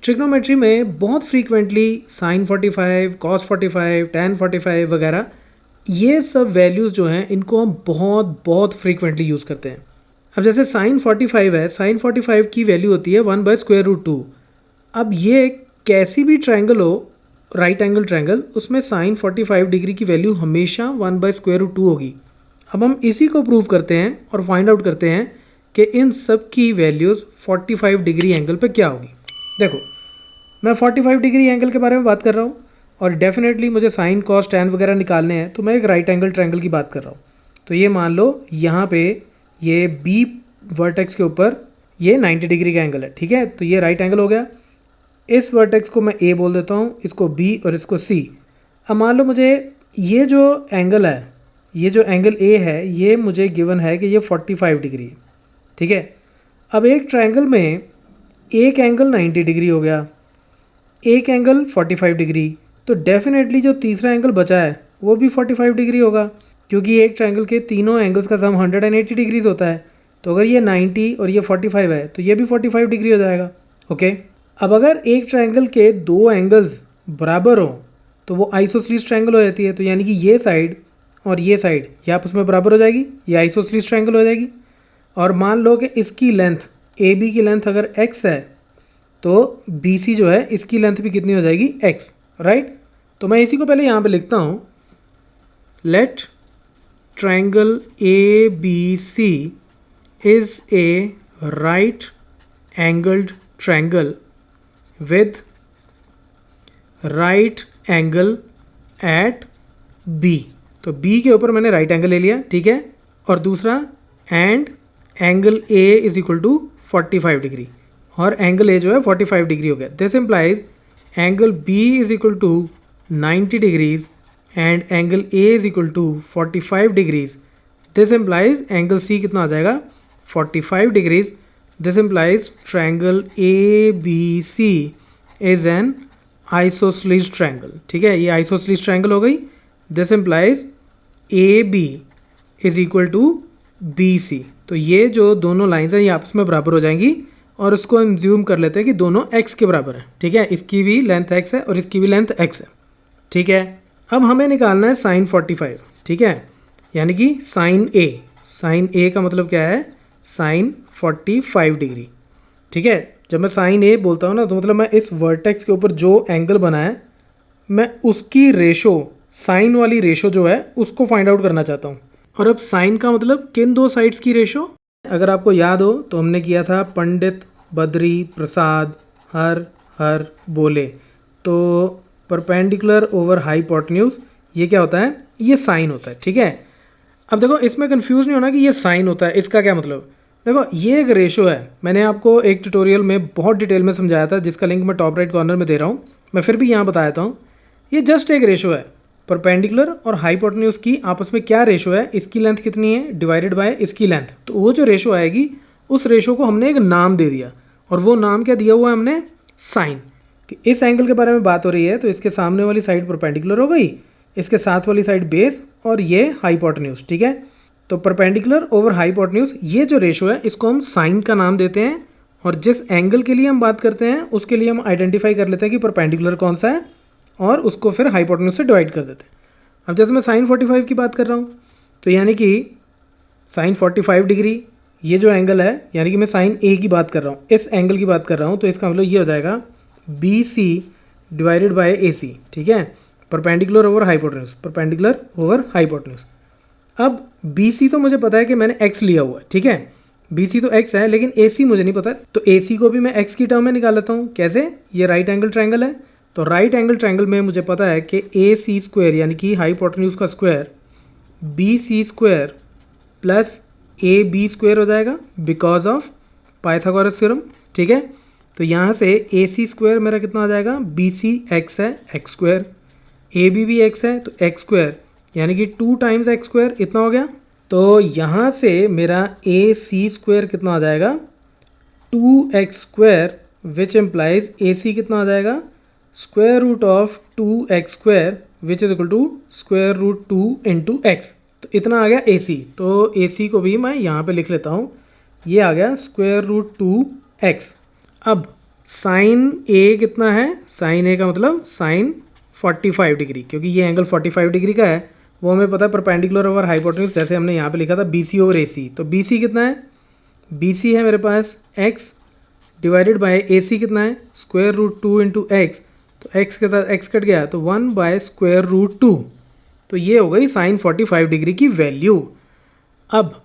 Trigonometry में बहुत frequently sign 45, cos 45, tan 45 वगैरह ये सब वैल्यूज़ जो हैं इनको हम बहुत बहुत फ्रीक्वेंटली यूज़ करते हैं। अब जैसे साइन 45 है, साइन 45 की वैल्यू होती है 1/√2। अब ये कैसी भी ट्रायंगल हो, राइट एंगल ट्रायंगल, उसमें साइन 45 डिग्री की वैल्यू हमेशा 1/√2 होगी। अब हम इसी को प्रूव करते हैं और फाइंड आउट करते हैं कि इन सब की वैल्यूज़ 45 डिग्री एंगल पे क्या होगी। देखो, मैं 45 डिग्री एंगल के बारे में बात कर रहा हूँ और डेफिनेटली मुझे साइन कॉस टैन वगैरह निकालने हैं, तो मैं एक राइट एंगल ट्रायंगल की बात कर रहा हूँ। तो ये मान लो यहाँ पे ये बी वर्टेक्स के ऊपर ये 90 डिग्री का एंगल है, ठीक है। तो ये राइट एंगल हो गया। इस वर्टेक्स को मैं ए बोल देता हूँ, इसको बी और इसको सी। अब मान लो मुझे ये जो एंगल है, ये जो एंगल ए है, ये मुझे गिवन है कि ये 45 डिग्री है, ठीक है। अब एक ट्रायंगल में एक एंगल 90 डिग्री हो गया, एक एंगल 45 डिग्री, तो डेफिनेटली जो तीसरा एंगल बचा है वो भी 45 डिग्री होगा, क्योंकि एक ट्रायंगल के तीनों एंगल्स का सम 180 डिग्रीज होता है। तो अगर ये 90 और ये 45 है तो ये भी 45 डिग्री हो जाएगा। ओके, अब अगर एक ट्रायंगल के दो एंगल्स बराबर हों तो वो आइसोसेलेस ट्रायंगल हो जाती है। तो यानी कि ये साइड और ये साइड ये आपस में बराबर हो जाएगी, ये आइसोसेलेस ट्रायंगल हो जाएगी। और मान लो कि इसकी लेंथ ए बी की लेंथ अगर x है तो बी सी जो है इसकी लेंथ भी कितनी हो जाएगी, x, राइट। तो मैं इसी को पहले यहाँ पे लिखता हूँ, let triangle A B C is a right angled triangle with right angle at B. तो बी के ऊपर मैंने राइट एंगल ले लिया, ठीक है। और दूसरा and angle A is equal to 45 degree, और एंगल ए जो है 45 डिग्री हो गया। This implies angle B is equal to 90 degrees and angle A is equal to 45 degrees. This implies angle C कितना आ जाएगा, 45 degrees. This implies triangle A B C is an isosceles triangle, ठीक है। ये isosceles triangle हो गई। This implies A B is equal to B C. तो ये जो दोनों लाइंस हैं ये आपस में बराबर हो जाएंगी और उसको हम ज्यूम कर लेते हैं कि दोनों x के बराबर है, ठीक है। इसकी भी लेंथ x है और इसकी भी लेंथ x है, ठीक है। अब हमें निकालना है साइन 45, ठीक है, यानी कि साइन a। साइन a का मतलब क्या है, साइन 45 डिग्री, ठीक है। जब मैं साइन a बोलता हूँ ना तो मतलब मैं इस वर्टेक्स के ऊपर जो एंगल बना है मैं उसकी रेशो, साइन वाली रेशो जो है उसको फाइंड आउट करना चाहता हूँ। और अब साइन का मतलब किन दो साइड्स की रेशो, अगर आपको याद हो तो हमने किया था पंडित बद्री प्रसाद हर हर बोले। तो परपेंडिकुलर ओवर हाइपोटेन्यूज ये क्या होता है, ये साइन होता है, ठीक है। अब देखो इसमें कंफ्यूज नहीं होना कि ये साइन होता है, इसका क्या मतलब। देखो ये एक रेशो है, मैंने आपको एक ट्यूटोरियल में बहुत डिटेल में समझाया था जिसका लिंक मैं टॉप राइट कॉर्नर में दे रहा हूँ। मैं फिर भी यहाँ बताता हूँ, ये जस्ट एक रेशो है। परपेंडिकुलर और हाइपोटेन्यूज की आपस में क्या रेशो है, इसकी लेंथ कितनी है डिवाइडेड बाय इसकी लेंथ। तो वो जो रेशो आएगी उस रेशो को हमने एक नाम दे दिया, और वो नाम क्या दिया हुआ है हमने, साइन। कि इस एंगल के बारे में बात हो रही है तो इसके सामने वाली साइड परपेंडिकुलर हो गई, इसके साथ वाली साइड बेस और ये हाइपोटेन्यूज, ठीक है। तो परपेंडिकुलर ओवर हाइपोटेन्यूज ये जो रेशो है इसको हम साइन का नाम देते हैं, और जिस एंगल के लिए हम बात करते हैं उसके लिए हम आइडेंटिफाई कर लेते हैं कि परपेंडिकुलर कौन सा है और उसको फिर हाइपोटेन्यूज से डिवाइड कर देते हैं। अब जैसे मैं साइन 45 की बात कर रहा हूँ तो यानी कि साइन 45 डिग्री ये जो एंगल है, यानी कि मैं साइन ए की बात कर रहा हूँ, इस एंगल की बात कर रहा हूँ, तो इसका मतलब ये हो जाएगा बी सी डिवाइडेड बाय ए सी, ठीक है। Perpendicular over hypotenuse, perpendicular over hypotenuse. अब बी सी तो मुझे पता है कि मैंने एक्स लिया हुआ है, ठीक है, बी सी तो एक्स है, लेकिन ए सी मुझे नहीं पता। तो ए सी को भी मैं एक्स की टर्म में निकाल लेता हूँ। कैसे, ये राइट एंगल ट्रायंगल है, तो राइट एंगल ट्रायंगल में मुझे पता है कि ए सी स्क्वायर यानी कि हाइपोटेन्यूज का square B C square plus A B square हो जाएगा बिकॉज ऑफ पाइथागोरस थ्योरम, ठीक है। तो यहाँ से ए सी स्क्वायर मेरा कितना आ जाएगा, बी सी एक्स है, एक्स स्क्वायर, ए बी भी एक्स है तो एक्स स्क्वायर यानी कि 2 टाइम्स एक्स स्क्वायर, इतना हो गया। तो यहाँ से मेरा ए सी स्क्वायर कितना आ जाएगा, 2x स्क्वायर, विच एम्प्लाइज ए सी कितना आ जाएगा, square root of 2x square which is equal to square root 2 into x. तो इतना आ गया ए सी। तो ए सी को भी मैं यहाँ पे लिख लेता हूँ, ये आ गया स्क्वायर रूट 2x। अब साइन ए कितना है, साइन ए का मतलब साइन 45 डिग्री, क्योंकि ये एंगल 45 डिग्री का है, वो हमें पता है परपेंडिकुलर ओवर हाइपोटेन्यूज, जैसे हमने यहाँ पे लिखा था बी सी ओवर ए सी। तो बी सी कितना है, बी सी है मेरे पास x डिवाइडेड बाय ए सी कितना है स्क्वायर रूट 2 इंटू एक्स, तो x के साथ x कट गया तो 1 बाय स्क्वायर रूट 2, तो ये हो गई साइन 45 डिग्री की वैल्यू। अब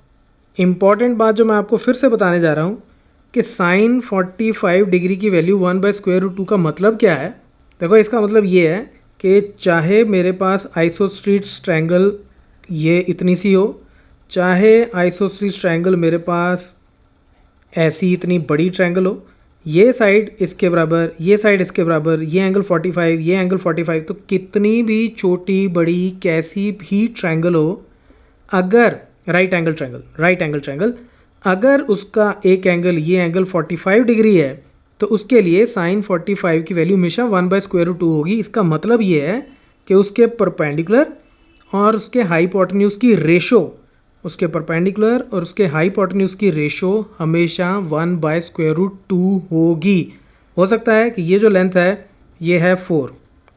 इम्पॉर्टेंट बात जो मैं आपको फिर से बताने जा रहा हूँ कि साइन 45 डिग्री की वैल्यू 1 बाय स्क्वायर रूट 2 का मतलब क्या है। देखो इसका मतलब ये है कि चाहे मेरे पास आइसोस्ट्रीट्स ट्रायंगल ये इतनी सी हो, चाहे आइसोस्ट्रीट्स ट्रायंगल मेरे पास ऐसी इतनी बड़ी ट्रायंगल हो, ये साइड इसके बराबर, ये साइड इसके बराबर, ये एंगल 45, ये एंगल 45, तो कितनी भी छोटी बड़ी कैसी भी ट्रायंगल हो, अगर राइट एंगल ट्रायंगल अगर उसका एक एंगल ये एंगल 45 डिग्री है, तो उसके लिए साइन 45 की वैल्यू हमेशा 1 बाय स्क्वायर रूट 2 होगी। इसका मतलब ये है कि उसके परपेंडिकुलर और उसके हाइपोटेन्यूज की रेशो, उसके परपेंडिकुलर और उसके हाइपोटेन्यूज की रेशो हमेशा 1 बाय स्क्वायर रूट 2 होगी। हो सकता है कि ये जो लेंथ है ये है 4,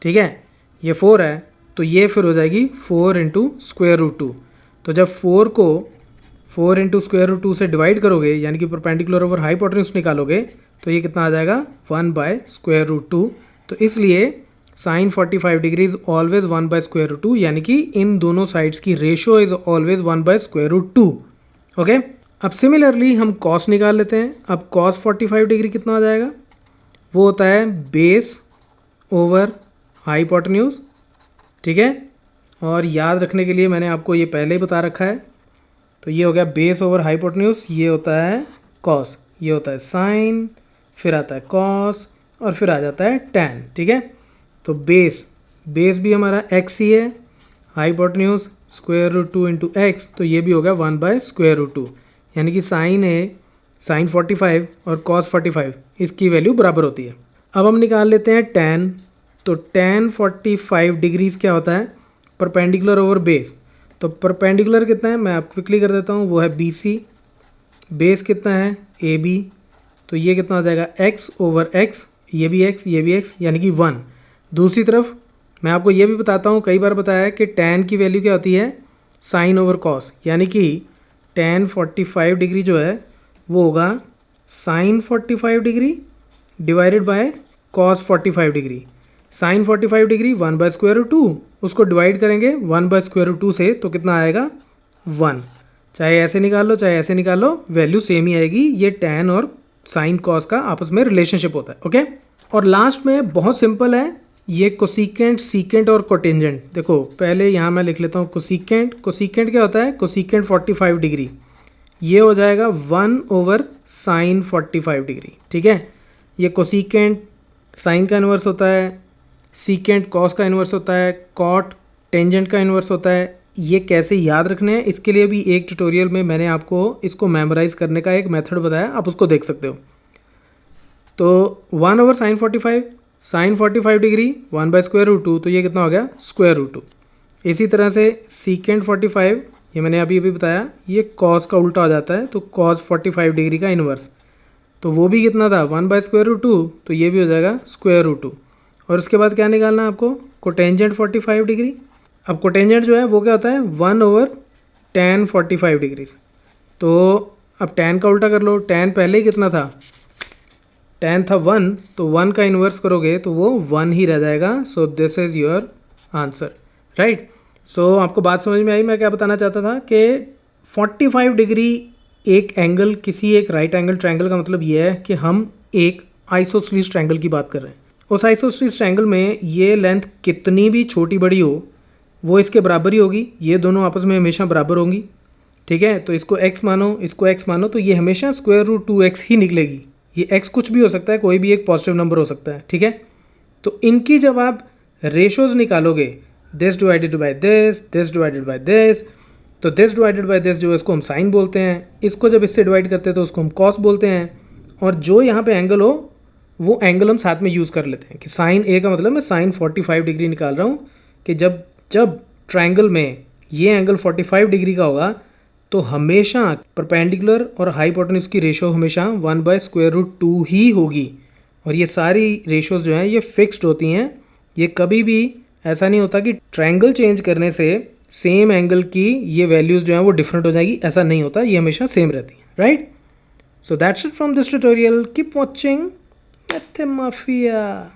ठीक है, ये 4 है, तो ये फिर हो जाएगी 4 इंटू स्क्वायर रूट 2। तो जब 4 को 4 इंटू स्क्वायर रूट 2 से डिवाइड करोगे, यानी कि परपेंडिकुलर ओवर हाइपोटेन्यूज निकालोगे, तो ये कितना आ जाएगा 1 बाय स्क्वायर रूट 2। तो इसलिए sine 45 degree is always 1 by square root 2, यानी कि इन दोनों साइड्स की ratio is always 1 by square root 2। Okay, अब सिमिलरली हम कॉस निकाल लेते हैं। अब कॉस 45 डिग्री कितना आ जाएगा, वो होता है बेस ओवर हाइपोटेन्यूज, ठीक है। और याद रखने के लिए मैंने आपको ये पहले ही बता रखा है, तो ये हो गया बेस ओवर हाइपोटेन्यूज, ये होता है कॉस, ये होता है साइन, फिर आता है कॉस और फिर आ जाता है टैन, ठीक है। तो बेस भी हमारा x ही है, hypotenuse square root 2 into x, तो ये भी होगा 1 बाय स्क्वायर रूट 2, यानी कि साइन है साइन 45 और कॉस 45 इसकी वैल्यू बराबर होती है। अब हम निकाल लेते हैं टैन। तो टैन 45 डिग्रीज क्या होता है, परपेंडिकुलर ओवर बेस। तो परपेंडिकुलर कितना है मैं आपको क्विकली कर देता हूँ, वो है बी सी, बेस कितना है ए बी, तो ये कितना हो जाएगा x ओवर x, ये भी x ये भी x, यानी कि 1। दूसरी तरफ मैं आपको ये भी बताता हूँ, कई बार बताया है कि tan की वैल्यू क्या होती है साइन ओवर कॉस, यानी कि tan 45 डिग्री जो है वो होगा sine 45 degree divided by cos 45 degree. Sine 45 degree 1 by square root 2, उसको डिवाइड करेंगे 1 बाय स्क्वायर रूट 2 से, तो कितना आएगा 1। चाहे ऐसे निकाल लो चाहे ऐसे निकाल लो, वैल्यू सेम ही आएगी। ये tan और साइन कॉस का आपस में रिलेशनशिप होता है, ओके। और लास्ट में बहुत सिंपल है, ये कोसिकेंट, सीकेंट और कोटेंजेंट। देखो पहले यहाँ मैं लिख लेता हूँ कोसिकेंट। कोसिकेंट क्या होता है, कोसिकेंट 45 डिग्री, ये हो जाएगा 1 ओवर साइन 45 डिग्री, ठीक है। ये कोसिकेंट साइन का इन्वर्स होता है, सीकेंट कॉस का इन्वर्स होता है, कॉट टेंजेंट का इन्वर्स होता है। ये कैसे याद रखने हैं इसके लिए भी एक ट्यूटोरियल में मैंने आपको इसको मेमोराइज करने का एक मेथड बताया, आप उसको देख सकते हो। तो 1 over sine 45, sine 45 degree 1 by square root 2, तो ये कितना हो गया स्क्वायर रूट 2। इसी तरह से सीकेंट 45, ये मैंने अभी बताया, ये कॉस का उल्टा हो जाता है, तो कॉस 45 डिग्री का इन्वर्स, तो वो भी कितना था 1 बाय स्क्वायर रूट 2, तो ये भी हो जाएगा स्क्वायर रूट 2। और उसके बाद क्या निकालना है आपको, कोटेंजेंट 45 डिग्री। अब कोटेंजेंट जो है वो क्या होता है 1 ओवर tan 45 डिग्रीज। तो अब tan का उल्टा कर लो, tan पहले ही कितना था, tan था 1, तो 1 का इन्वर्स करोगे तो वो 1 ही रह जाएगा। So this is your answer, right. So आपको बात समझ में आई, मैं क्या बताना चाहता था कि 45 डिग्री एक एंगल, किसी एक राइट एंगल ट्रायंगल का मतलब ये है कि हम एक आइसोसेलेस ट्रायंगल की बात कर रहे हैं। उस आइसोसेलेस ट्रायंगल में ये लेंथ कितनी भी छोटी बड़ी हो वो इसके बराबर ही होगी, ये दोनों आपस में हमेशा बराबर होंगी, ठीक है। तो इसको x मानो, इसको x मानो, तो ये हमेशा स्क्वायर रूट 2x ही निकलेगी। ये x कुछ भी हो सकता है, कोई भी एक पॉजिटिव नंबर हो सकता है, ठीक है। तो इनकी जब आप रेशोज़ निकालोगे, this divided by this, this divided by this, तो दिस डिवाइडेड बाय दिस जो है इसको हम साइन बोलते हैं, इसको जब इससे डिवाइड करते हैं तो उसको हम कॉस बोलते हैं। और जो यहाँ पे एंगल हो वो एंगल हम साथ में यूज़ कर लेते हैं कि साइन ए का मतलब मैं साइन 45 डिग्री निकाल रहा हूँ, कि जब ट्रायंगल में ये एंगल 45 डिग्री का होगा तो हमेशा परपेंडिकुलर और हाइपोटेन्यूज की रेशो हमेशा 1 बाय स्क्वायर रूट 2 ही होगी। और ये सारी रेशोज़ जो हैं ये फिक्स्ड होती हैं। ये कभी भी ऐसा नहीं होता कि ट्रायंगल चेंज करने से सेम एंगल की ये वैल्यूज़ जो हैं वो डिफरेंट हो जाएगी, ऐसा नहीं होता, ये हमेशा सेम रहती हैं, right. So that's it from this tutorial, keep watching मैथमाफिया।